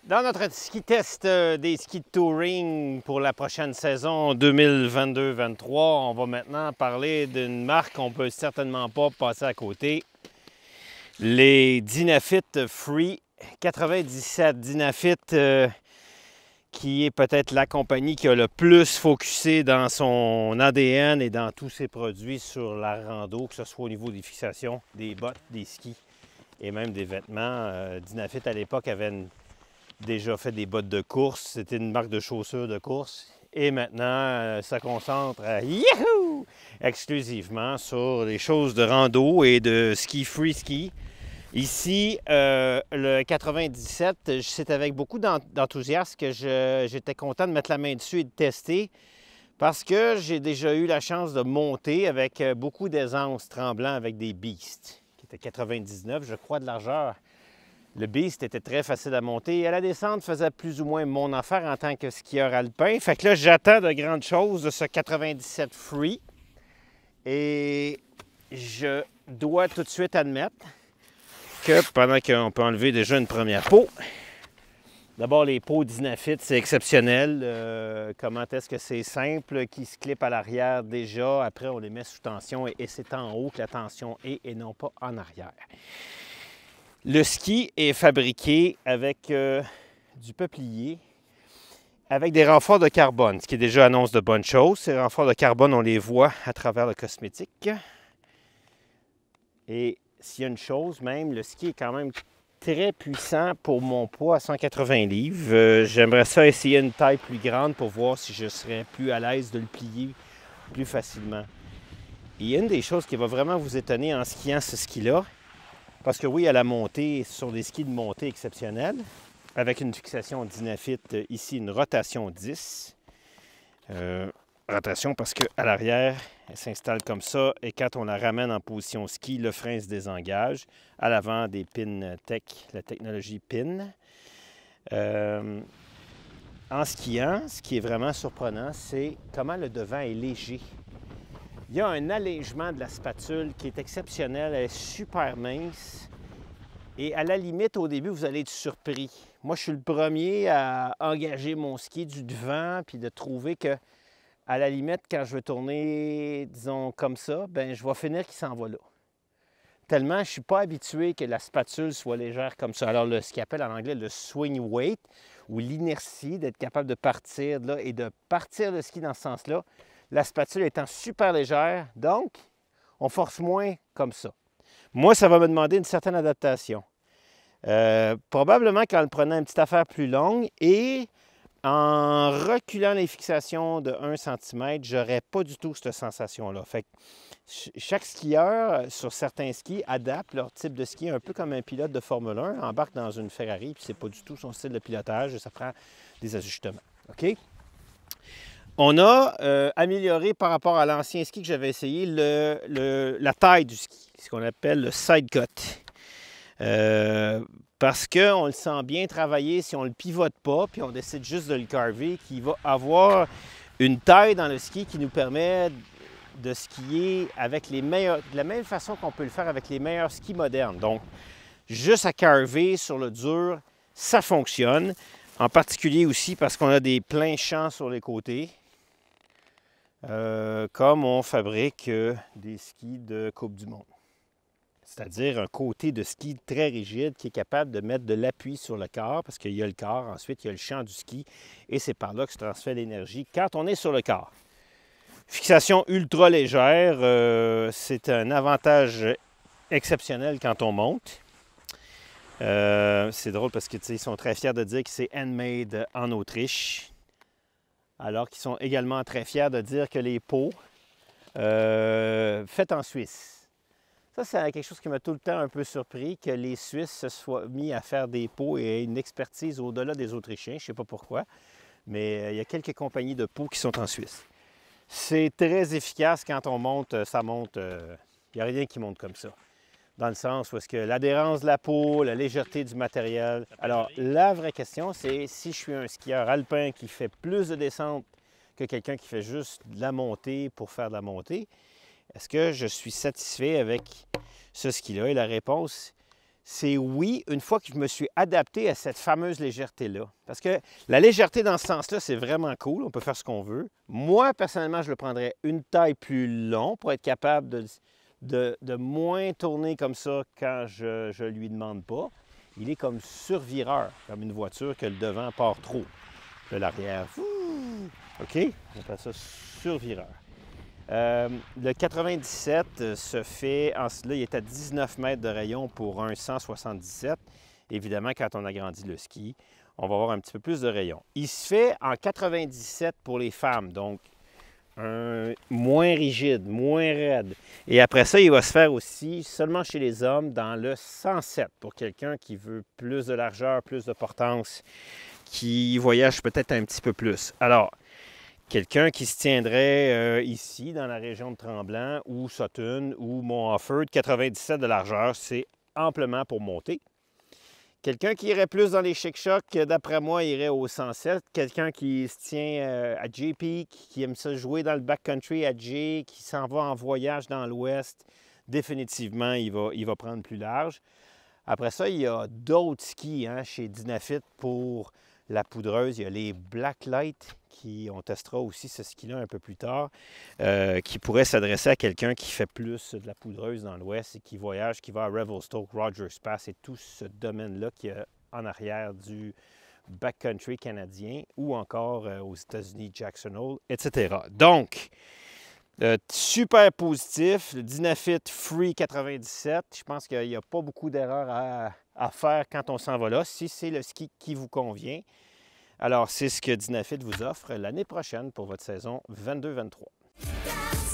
Dans notre ski test des skis de touring pour la prochaine saison 2022-23, on va maintenant parler d'une marque qu'on ne peut certainement pas passer à côté. Les Dynafit Free 97. Dynafit qui est peut-être la compagnie qui a le plus focusé dans son ADN et dans tous ses produits sur la rando, que ce soit au niveau des fixations, des bottes, des skis et même des vêtements. Dynafit à l'époque avait déjà fait des bottes de course. C'était une marque de chaussures de course. Et maintenant, ça concentre exclusivement sur les choses de rando et de ski free ski. Ici, le 97, c'est avec beaucoup d'enthousiasme que j'étais content de mettre la main dessus et de tester parce que j'ai déjà eu la chance de monter avec beaucoup d'aisance tremblant avec des Beasts, qui étaient 99, je crois, de largeur. Le Beast était très facile à monter et à la descente faisait plus ou moins mon affaire en tant que skieur alpin. Fait que là, j'attends de grandes choses de ce 97 Free. Et je dois tout de suite admettre que pendant qu'on peut enlever déjà une première peau, d'abord les peaux Dynafit, c'est exceptionnel. Comment est-ce que c'est simple, qui se clip à l'arrière déjà. Après, on les met sous tension et c'est en haut que la tension est et non pas en arrière. Le ski est fabriqué avec du peuplier, avec des renforts de carbone, ce qui déjà annonce de bonnes choses. Ces renforts de carbone, on les voit à travers le cosmétique. Et s'il y a une chose même, le ski est quand même très puissant pour mon poids à 180 livres. J'aimerais ça essayer une taille plus grande pour voir si je serais plus à l'aise de le plier plus facilement. Il y a une des choses qui va vraiment vous étonner en skiant ce ski-là, parce que oui, à la montée, ce sont des skis de montée exceptionnels, avec une fixation Dynafit, ici une rotation 10. Rotation parce qu'à l'arrière, elle s'installe comme ça, et quand on la ramène en position ski, le frein se désengage. À l'avant, des pins tech, la technologie pin. En skiant, ce qui est vraiment surprenant, c'est comment le devant est léger. Il y a un allègement de la spatule qui est exceptionnel, elle est super mince. Et à la limite, au début, vous allez être surpris. Moi, je suis le premier à engager mon ski du devant puis de trouver que, à la limite, quand je vais tourner, disons, comme ça, ben je vais finir qu'il s'en va là. Tellement je ne suis pas habitué que la spatule soit légère comme ça. Alors, ce qu'on appelle en anglais le swing weight, ou l'inertie, d'être capable de partir de là et de partir le ski dans ce sens-là, la spatule étant super légère, donc on force moins comme ça. Moi, ça va me demander une certaine adaptation. Probablement qu'en le prenant une petite affaire plus longue et en reculant les fixations de 1 cm, je n'aurais pas du tout cette sensation-là. Fait que chaque skieur, sur certains skis, adapte leur type de ski, un peu comme un pilote de Formule 1, embarque dans une Ferrari, puis c'est pas du tout son style de pilotage, et ça prend des ajustements. OK? On a amélioré par rapport à l'ancien ski que j'avais essayé la taille du ski, ce qu'on appelle le side cut. Parce qu'on le sent bien travailler si on ne le pivote pas, puis on décide juste de le carver, qu'il va avoir une taille dans le ski qui nous permet de skier avec les meilleurs, de la même façon qu'on peut le faire avec les meilleurs skis modernes. Donc, juste à carver sur le dur, ça fonctionne. En particulier aussi parce qu'on a des pleins champs sur les côtés. Comme on fabrique des skis de Coupe du Monde. C'est-à-dire un côté de ski très rigide qui est capable de mettre de l'appui sur le corps, parce qu'il y a le corps, ensuite il y a le champ du ski, et c'est par là que se transfère l'énergie quand on est sur le corps. Fixation ultra légère, c'est un avantage exceptionnel quand on monte. C'est drôle parce qu'ils sont très fiers de dire que c'est handmade en Autriche. Alors qu'ils sont également très fiers de dire que les pots faites en Suisse. Ça, c'est quelque chose qui m'a tout le temps un peu surpris, que les Suisses se soient mis à faire des pots et une expertise au-delà des Autrichiens. Je ne sais pas pourquoi, mais il y a quelques compagnies de pots qui sont en Suisse. C'est très efficace quand on monte, ça monte, il n'y a rien qui monte comme ça. Dans le sens où est-ce que l'adhérence de la peau, la légèreté du matériel. Alors, la vraie question, c'est si je suis un skieur alpin qui fait plus de descente que quelqu'un qui fait juste de la montée pour faire de la montée, est-ce que je suis satisfait avec ce ski-là? Et la réponse, c'est oui, une fois que je me suis adapté à cette fameuse légèreté-là. Parce que la légèreté dans ce sens-là, c'est vraiment cool, on peut faire ce qu'on veut. Moi, personnellement, je le prendrais une taille plus longue pour être capable de moins tourner comme ça quand je ne lui demande pas. Il est comme survireur, comme une voiture que le devant part trop. Là, l'arrière, OK? On appelle ça survireur. Le 97 se fait, là, il est à 19 mètres de rayon pour un 177. Évidemment, quand on agrandit le ski, on va avoir un petit peu plus de rayon. Il se fait en 97 pour les femmes, donc moins rigide, moins raide. Et après ça, il va se faire aussi seulement chez les hommes dans le 107 pour quelqu'un qui veut plus de largeur, plus de portance, qui voyage peut-être un petit peu plus. Alors, quelqu'un qui se tiendrait ici, dans la région de Tremblant, ou Sutton, ou Mont-Offord, 97 de largeur, c'est amplement pour monter. Quelqu'un qui irait plus dans les chic-chocs, d'après moi, irait au 107. Quelqu'un qui se tient à J-Peak, qui aime ça jouer dans le backcountry à J, qui s'en va en voyage dans l'ouest, définitivement, il va prendre plus large. Après ça, il y a d'autres skis chez Dynafit pour la poudreuse. Il y a les Blacklight, on testera aussi ce ski-là un peu plus tard, qui pourrait s'adresser à quelqu'un qui fait plus de la poudreuse dans l'ouest et qui voyage, qui va à Revelstoke, Rogers Pass et tout ce domaine-là qui est en arrière du backcountry canadien ou encore aux États-Unis, Jackson Hole, etc. Donc, super positif, le Dynafit Free 97. Je pense qu'il n'y a pas beaucoup d'erreurs à faire quand on s'en va là, si c'est le ski qui vous convient. Alors, c'est ce que Dynafit vous offre l'année prochaine pour votre saison 22-23.